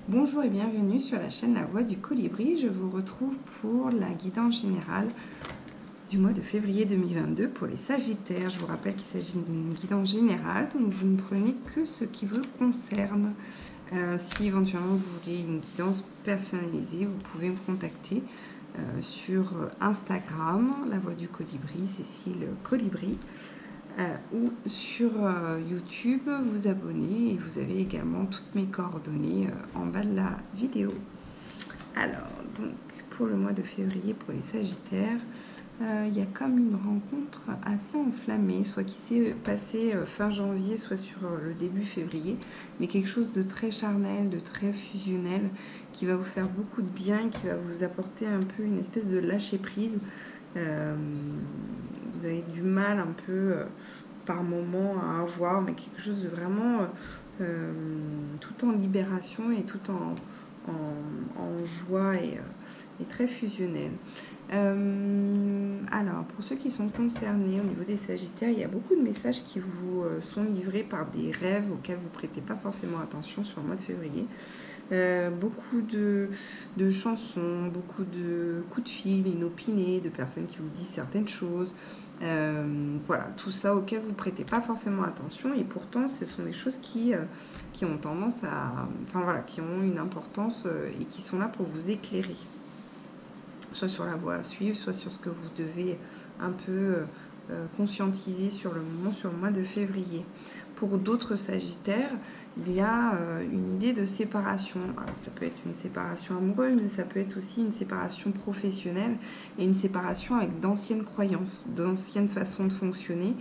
Bonjour et bienvenue sur la chaîne La Voix du Colibri. Je vous retrouve pour la guidance générale du mois de février 2022 pour les Sagittaires. Je vous rappelle qu'il s'agit d'une guidance générale, donc vous ne prenez que ce qui vous concerne. Si éventuellement vous voulez une guidance personnalisée, vous pouvez me contacter sur Instagram, La Voix du Colibri, Cécile Colibri. Ou sur YouTube, vous abonner et vous avez également toutes mes coordonnées en bas de la vidéo. Alors, donc pour le mois de février, pour les Sagittaires, il y a comme une rencontre assez enflammée, soit qui s'est passée fin janvier, soit sur le début février, mais quelque chose de très charnel, de très fusionnel, qui va vous faire beaucoup de bien, qui va vous apporter un peu une espèce de lâcher-prise. Vous avez du mal un peu par moment à avoir, mais quelque chose de vraiment tout en libération et tout en joie et très fusionnel. Alors, pour ceux qui sont concernés au niveau des Sagittaires, il y a beaucoup de messages qui vous sont livrés par des rêves auxquels vous ne prêtez pas forcément attention sur le mois de février. Beaucoup de chansons, beaucoup de coups de fil inopinés, de personnes qui vous disent certaines choses. Voilà, tout ça auquel vous ne prêtez pas forcément attention, et pourtant ce sont des choses qui ont tendance à... Enfin voilà, qui ont une importance et qui sont là pour vous éclairer. Soit sur la voie à suivre, soit sur ce que vous devez un peu conscientiser sur le moment, sur le mois de février. Pour d'autres Sagittaires, il y a une idée de séparation. Alors, ça peut être une séparation amoureuse, mais ça peut être aussi une séparation professionnelle et une séparation avec d'anciennes croyances, d'anciennes façons de fonctionner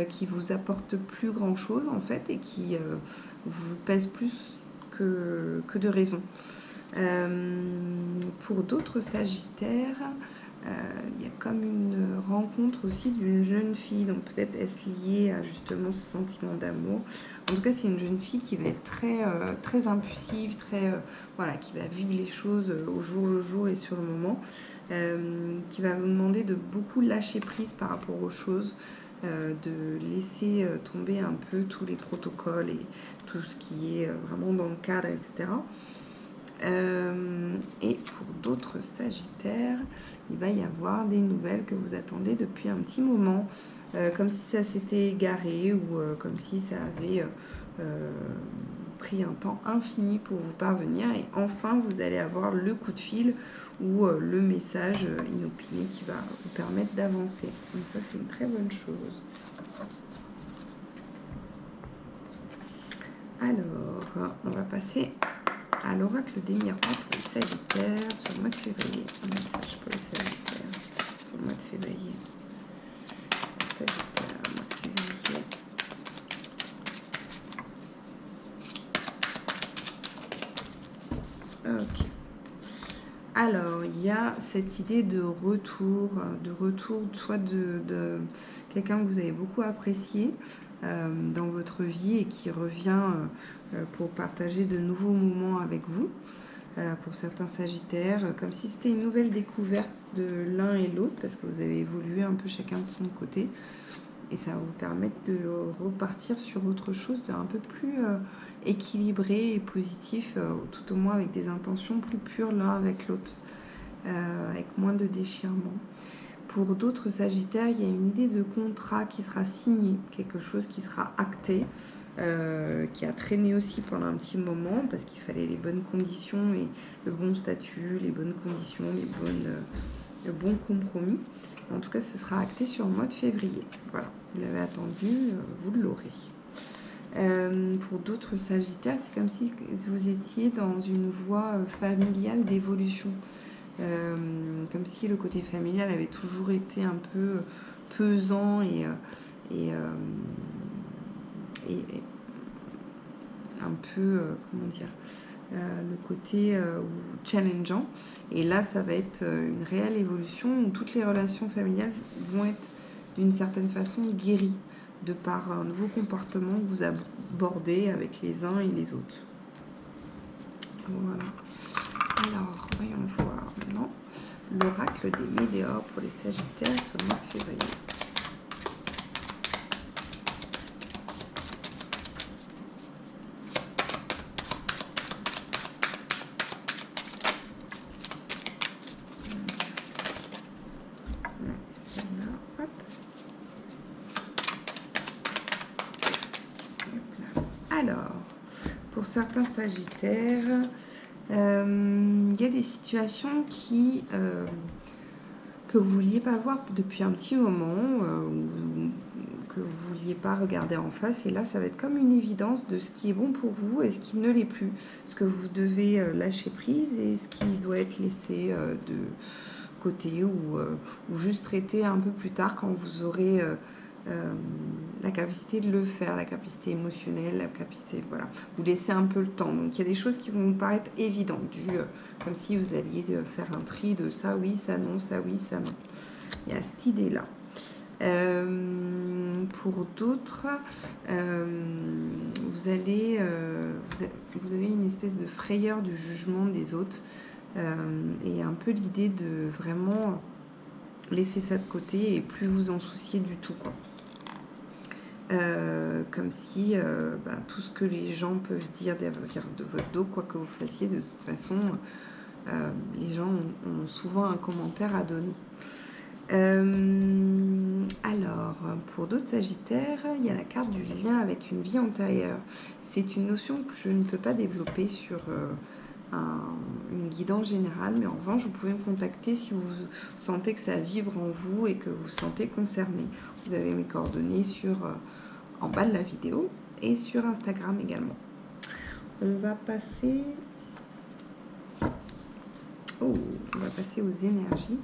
qui vous apportent plus grand chose en fait et qui vous pèsent plus que de raison. Pour d'autres Sagittaires, il y a comme une rencontre aussi d'une jeune fille, donc peut-être est-ce lié à justement ce sentiment d'amour. En tout cas, c'est une jeune fille qui va être très impulsive, voilà, qui va vivre les choses au jour le jour et sur le moment, qui va vous demander de beaucoup lâcher prise par rapport aux choses, de laisser tomber un peu tous les protocoles et tout ce qui est vraiment dans le cadre, etc. Et pour d'autres Sagittaires, il va y avoir des nouvelles que vous attendez depuis un petit moment, comme si ça s'était égaré ou comme si ça avait pris un temps infini pour vous parvenir, et enfin vous allez avoir le coup de fil ou le message inopiné qui va vous permettre d'avancer. Donc ça, c'est une très bonne chose. Alors, on va passer à l'oracle des miroirs pour les Sagittaires sur le mois de février. Un message pour les Sagittaires sur le mois de février. Sagittaire, mois de février. Ok. Alors, il y a cette idée de retour soit de quelqu'un que vous avez beaucoup apprécié dans votre vie et qui revient pour partager de nouveaux moments avec vous. Pour certains Sagittaires, comme si c'était une nouvelle découverte de l'un et l'autre, parce que vous avez évolué un peu chacun de son côté, et ça va vous permettre de repartir sur autre chose d'un peu plus équilibré et positif, tout au moins avec des intentions plus pures l'un avec l'autre, avec moins de déchirement. Pour d'autres Sagittaires, il y a une idée de contrat qui sera signé, quelque chose qui sera acté, qui a traîné aussi pendant un petit moment parce qu'il fallait les bonnes conditions et le bon statut, les bonnes conditions, le bon compromis. En tout cas, ce sera acté sur le mois de février. Voilà, vous l'avez attendu, vous l'aurez. Pour d'autres Sagittaires, c'est comme si vous étiez dans une voie familiale d'évolution. Comme si le côté familial avait toujours été un peu pesant et un peu, comment dire, le côté challengeant. Et là, ça va être une réelle évolution où toutes les relations familiales vont être d'une certaine façon guéries de par un nouveau comportement que vous abordez avec les uns et les autres. Voilà. Alors, voyons voir maintenant l'oracle des météores pour les Sagittaires sur le mois de février. Pour certains Sagittaires, il y a des situations que vous ne vouliez pas voir depuis un petit moment, que vous ne vouliez pas regarder en face. Et là, ça va être comme une évidence de ce qui est bon pour vous et ce qui ne l'est plus. Ce que vous devez lâcher prise et ce qui doit être laissé de côté ou juste traiter un peu plus tard quand vous aurez la capacité de le faire, la capacité émotionnelle, la capacité, voilà, vous laissez un peu le temps. Donc il y a des choses qui vont vous paraître évidentes, comme si vous alliez faire un tri de ça oui, ça non, ça oui, ça non. Il y a cette idée-là. Pour d'autres, vous avez une espèce de frayeur du jugement des autres et un peu l'idée de vraiment laisser ça de côté et plus vous en soucier du tout, quoi. Comme si tout ce que les gens peuvent dire de votre dos, quoi que vous fassiez, de toute façon, les gens ont souvent un commentaire à donner. Alors, pour d'autres Sagittaires, il y a la carte du lien avec une vie antérieure. C'est une notion que je ne peux pas développer sur une guidance générale, mais en revanche, vous pouvez me contacter si vous sentez que ça vibre en vous et que vous vous sentez concerné. Vous avez mes coordonnées en bas de la vidéo et sur Instagram également. On va passer aux énergies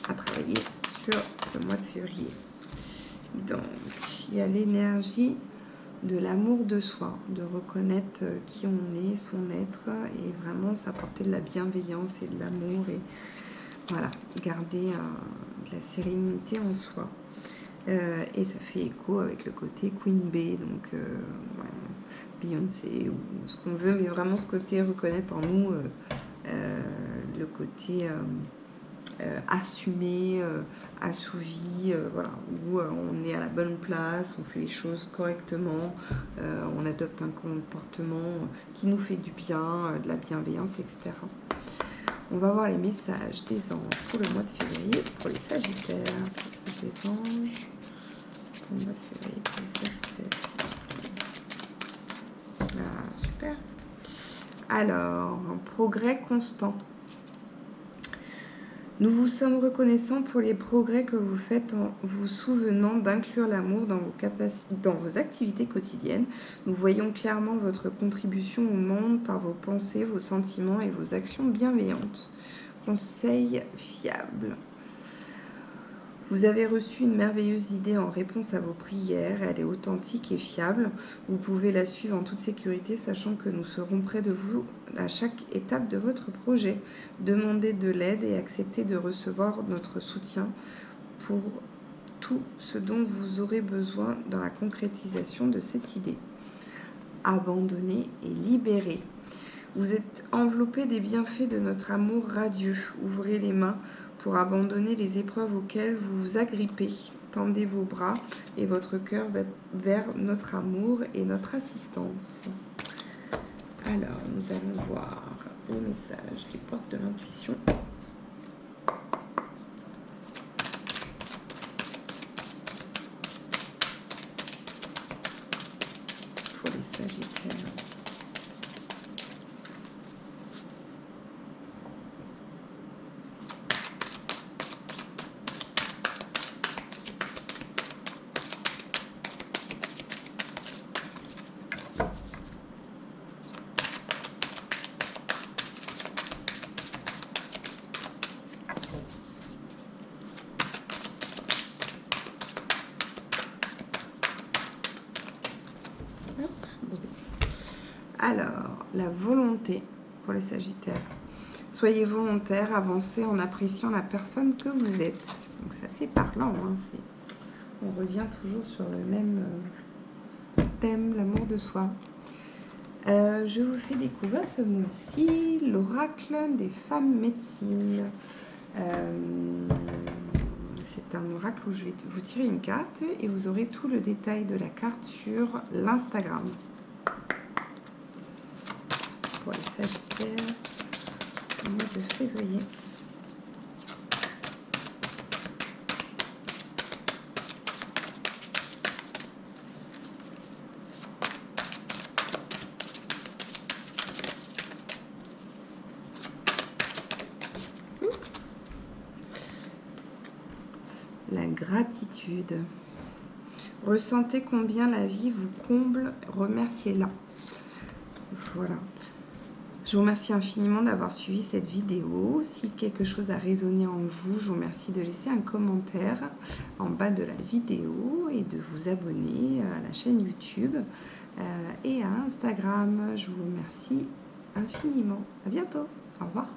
à travailler sur le mois de février. Donc, il y a l'énergie de l'amour de soi, de reconnaître qui on est, son être, et vraiment s'apporter de la bienveillance et de l'amour, et voilà, garder de la sérénité en soi. Et ça fait écho avec le côté Queen Bee, donc Beyoncé ou ce qu'on veut, mais vraiment ce côté reconnaître en nous le côté assumé, assouvi, voilà, où on est à la bonne place, on fait les choses correctement, on adopte un comportement qui nous fait du bien, de la bienveillance, etc. On va voir les messages des anges pour le mois de février pour les Sagittaires. Message des anges pour le mois de février pour les Sagittaires. Ah, super. Alors, un progrès constant. Nous vous sommes reconnaissants pour les progrès que vous faites en vous souvenant d'inclure l'amour dans vos activités quotidiennes. Nous voyons clairement votre contribution au monde par vos pensées, vos sentiments et vos actions bienveillantes. Conseil fiable. Vous avez reçu une merveilleuse idée en réponse à vos prières. Elle est authentique et fiable. Vous pouvez la suivre en toute sécurité, sachant que nous serons près de vous à chaque étape de votre projet. Demandez de l'aide et acceptez de recevoir notre soutien pour tout ce dont vous aurez besoin dans la concrétisation de cette idée. Abandonnez et libérez. Vous êtes enveloppé des bienfaits de notre amour radieux. Ouvrez les mains pour abandonner les épreuves auxquelles vous vous agrippez. Tendez vos bras et votre cœur vers notre amour et notre assistance. Alors, nous allons voir les messages des portes de l'intuition. Pour les Sagittaires. Alors, la volonté pour les Sagittaires. Soyez volontaire, avancez en appréciant la personne que vous êtes. Donc c'est assez parlant, hein, on revient toujours sur le même thème, l'amour de soi. Je vous fais découvrir ce mois-ci l'oracle des femmes médecines. C'est un oracle où je vais vous tirer une carte et vous aurez tout le détail de la carte sur l'Instagram. Pour les Sagittaires, au mois de février. gratitude. Ressentez combien la vie vous comble, remerciez-la. Voilà. Je vous remercie infiniment d'avoir suivi cette vidéo. Si quelque chose a résonné en vous, je vous remercie de laisser un commentaire en bas de la vidéo et de vous abonner à la chaîne YouTube et à Instagram. Je vous remercie infiniment. À bientôt. Au revoir.